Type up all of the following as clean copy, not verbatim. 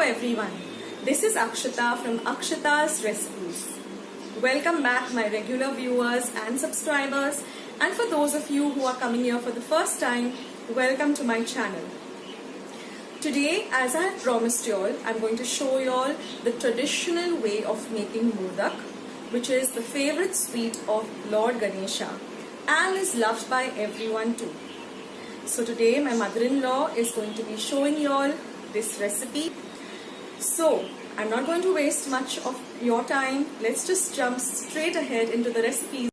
everyone, this is Akshita from Akshita's Recipes. Welcome back my regular viewers and subscribers, and for those of you who are coming here for the first time, welcome to my channel. Today, as I have promised you all, I'm going to show you all the traditional way of making modak, which is the favorite sweet of Lord Ganesha and is loved by everyone too. So today my mother-in-law is going to be showing you all this recipe. So I'm not going to waste much of your time. Let's just jump straight ahead into the recipes.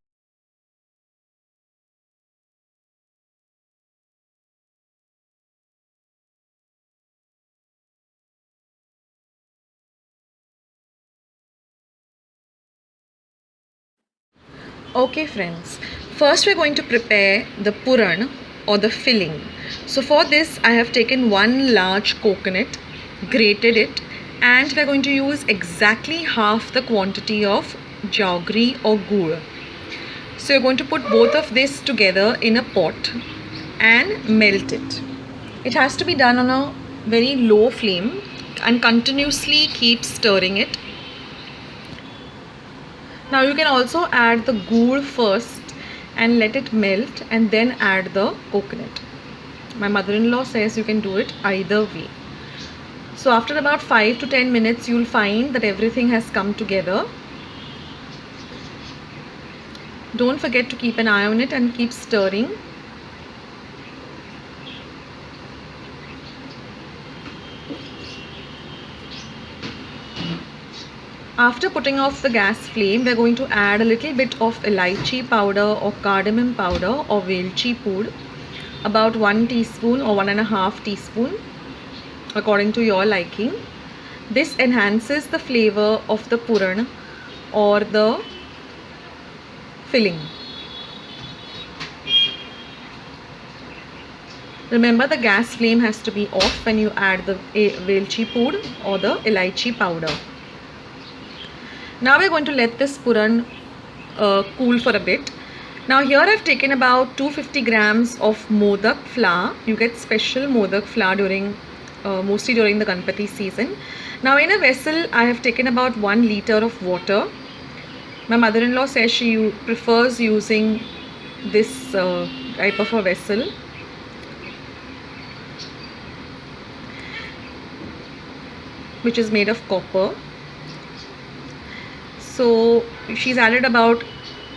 Okay friends, first we're going to prepare the puran or the filling. So for this I have taken one large coconut, grated it, and we're going to use exactly half the quantity of jaggery or gur. So you're going to put both of this together in a pot and melt it. It has to be done on a very low flame and continuously keep stirring it. Now you can also add the gur first and let it melt and then add the coconut. My mother-in-law says you can do it either way. So after about 5 to 10 minutes you'll find that everything has come together. Don't forget to keep an eye on it and keep stirring. After putting off the gas flame, we are going to add a little bit of elaichi powder or cardamom powder or velchi pood, about 1 teaspoon or 1.5 teaspoon according to your liking. This enhances the flavor of the puran or the filling. Remember, the gas flame has to be off when you add the velchi pood or the elaichi powder. Now we're going to let this puran cool for a bit. Now here I've taken about 250 grams of modak flour. You get special modak flour mostly during the Ganpati season. Now in a vessel I have taken about 1 liter of water. My mother-in-law says she prefers using this type of a vessel. Which is made of copper. So she's added about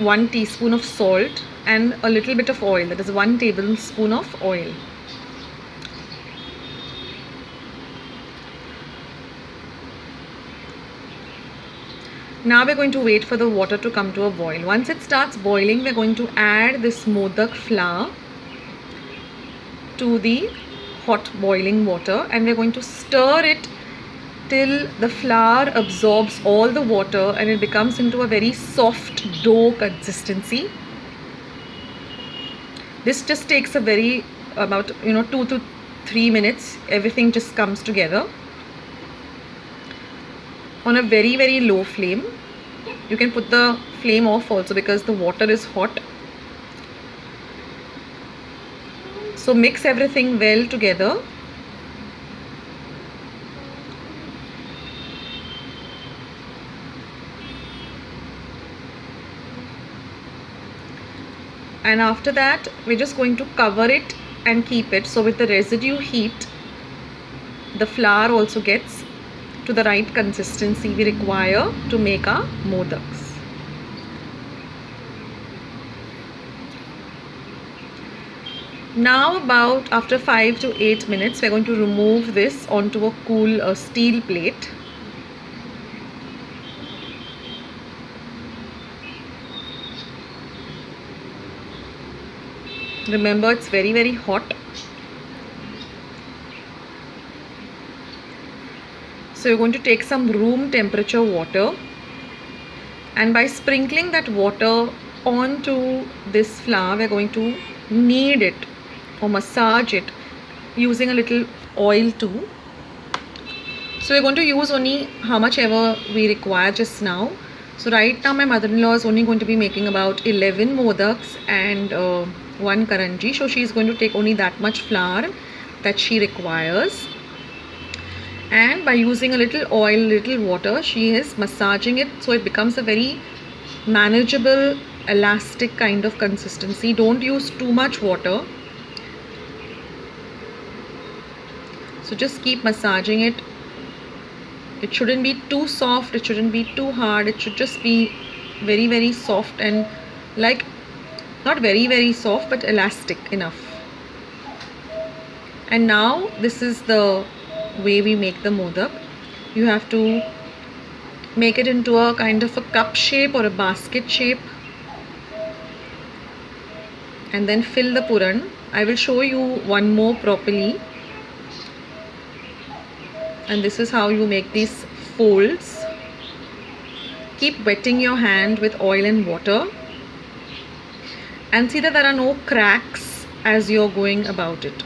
1 teaspoon of salt and a little bit of oil, that is 1 tablespoon of oil. Now we're going to wait for the water to come to a boil. Once it starts boiling, we're going to add this modak flour to the hot boiling water and we're going to stir it till the flour absorbs all the water and it becomes into a very soft dough consistency. This just takes a about 2 to 3 minutes. Everything just comes together on a very low flame. You can put the flame off also because the water is hot. So mix everything well together. And after that we're just going to cover it and keep it, so with the residue heat the flour also gets to the right consistency we require to make our modaks. Now about after 5 to 8 minutes we're going to remove this onto a cool steel plate. Remember, it's very hot. So you're going to take some room temperature water and by sprinkling that water onto this flour we're going to knead it or massage it using a little oil too. So we're going to use only how much ever we require just now. So right now my mother-in-law is only going to be making about 11 modaks and 1 karanji, so she is going to take only that much flour that she requires. and by using a little oil, little water, she is massaging it so it becomes a very manageable, elastic kind of consistency. Don't use too much water. So just keep massaging it. It shouldn't be too soft, it shouldn't be too hard, it should just be very, very soft and like not very, very soft but elastic enough. And now this is the way we make the modak. You have to make it into a kind of a cup shape or a basket shape and then fill the puran. I will show you one more properly. And this is how you make these folds. Keep wetting your hand with oil and water and see that there are no cracks as you're going about it.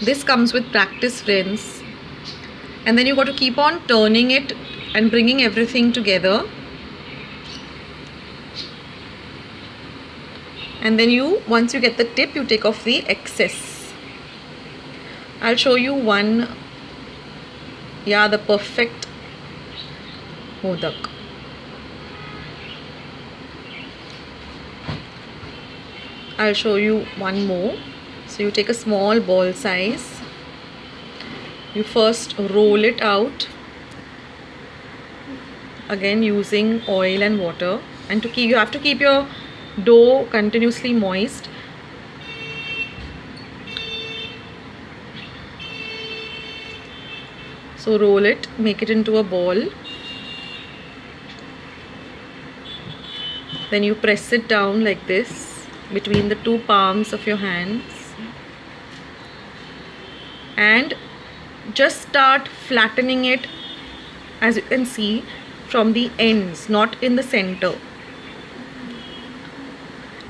This comes with practice, friends. And then you got to keep on turning it and bringing everything together. And then once you get the tip, you take off the excess. I'll show you one, the perfect modak. I'll show you one more. So you take a small ball size. You first roll it out, again using oil and water, and you have to keep your dough continuously moist. So roll it, make it into a ball. Then you press it down like this between the two palms of your hands. And just start flattening it, as you can see, from the ends, not in the center.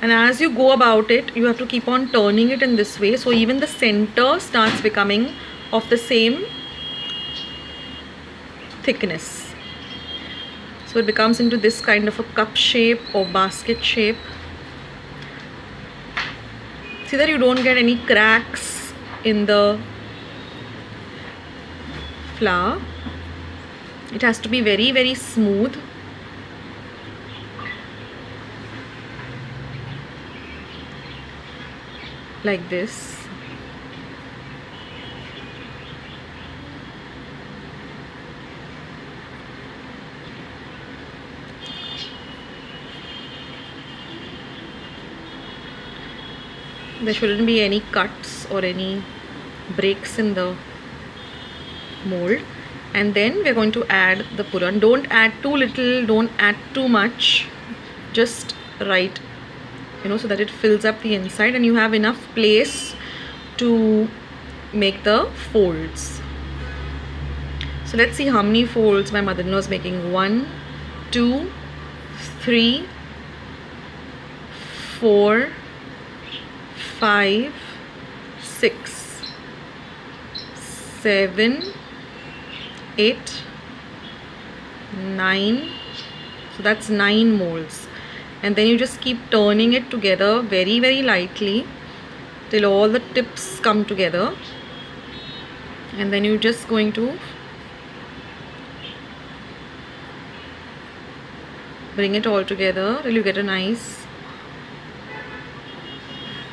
And as you go about it, you have to keep on turning it in this way, so even the center starts becoming of the same thickness. So it becomes into this kind of a cup shape or basket shape. See that you don't get any cracks in the flour. It has to be very, very smooth. Like this. There shouldn't be any cuts or any breaks in the mold. And then we're going to add the puran. Don't add too little, don't add too much, just right, so that it fills up the inside and you have enough place to make the folds. So let's see how many folds my mother-in-law is making. 1, 2, 3, 4, 5, 6, 7, 8, 9. So that's 9 molds. And then you just keep turning it together very, very lightly till all the tips come together. And then you're just going to bring it all together till you get a nice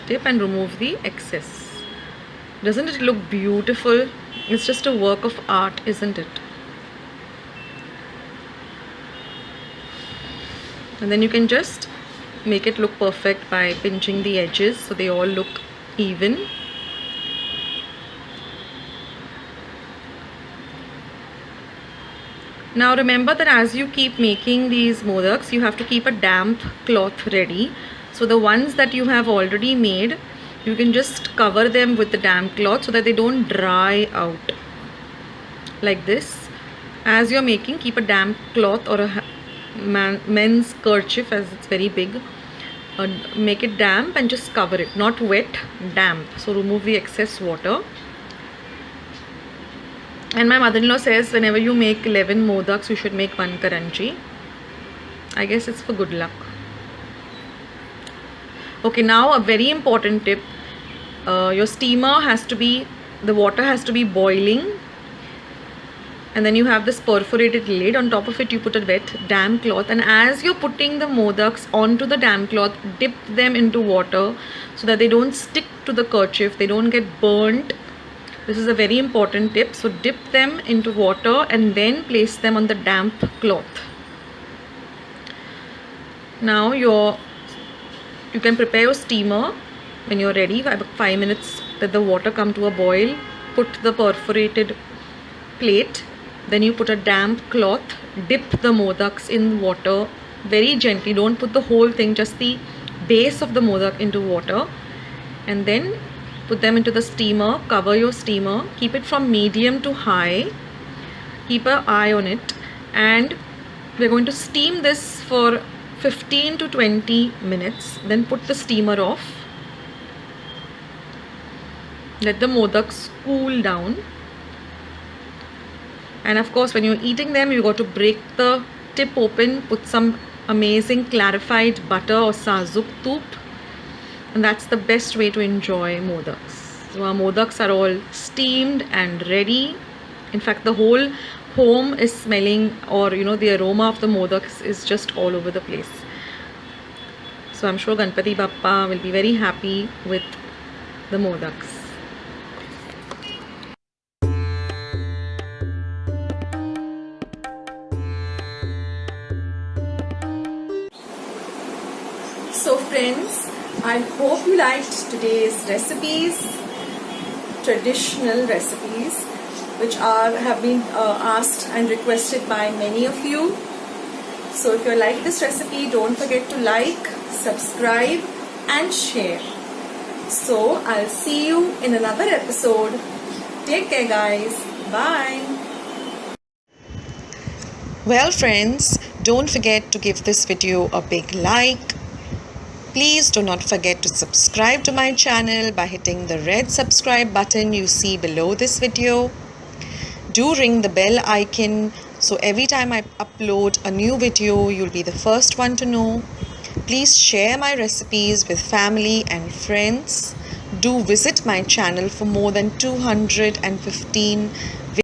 tip and remove the excess. Doesn't it look beautiful? It's just a work of art, isn't it? And then you can just make it look perfect by pinching the edges so they all look even. Now remember that as you keep making these modaks, you have to keep a damp cloth ready. So the ones that you have already made, you can just cover them with the damp cloth so that they don't dry out. Like this. As you're making, keep a damp cloth or a men's kerchief, as it's very big. Make it damp and just cover it. Not wet, damp. So remove the excess water. And my mother-in-law says whenever you make 11 modaks, you should make 1 karanchi. I guess it's for good luck. Okay, now a very important tip. your steamer has to be, the water has to be boiling, and then you have this perforated lid. On top of it you put a wet damp cloth, and as you're putting the modaks onto the damp cloth, dip them into water so that they don't stick to the kerchief, they don't get burnt. This is a very important tip. So dip them into water and then place them on the damp cloth. Now you can prepare your steamer. When you're ready, 5 minutes that the water come to a boil, put the perforated plate, then you put a damp cloth, dip the modaks in water very gently, don't put the whole thing, just the base of the modak into water, and then put them into the steamer. Cover your steamer, keep it from medium to high, keep an eye on it, and we're going to steam this for 15 to 20 minutes. Then put the steamer off, let the modaks cool down, and of course when you're eating them, you got to break the tip open, put some amazing clarified butter or sazuk toop, and that's the best way to enjoy modaks. So our modaks are all steamed and ready. In fact, the whole home is smelling, or the aroma of the modaks is just all over the place. So I'm sure Ganpati Bappa will be very happy with the modaks. So friends, I hope you liked today's recipes, traditional recipes, which have been asked and requested by many of you. So if you like this recipe, don't forget to like, subscribe and share. So I'll see you in another episode. Take care guys. Bye. Well friends, don't forget to give this video a big like. Please do not forget to subscribe to my channel by hitting the red subscribe button you see below this video. Do ring the bell icon so every time I upload a new video, you'll be the first one to know. Please share my recipes with family and friends. Do visit my channel for more than 215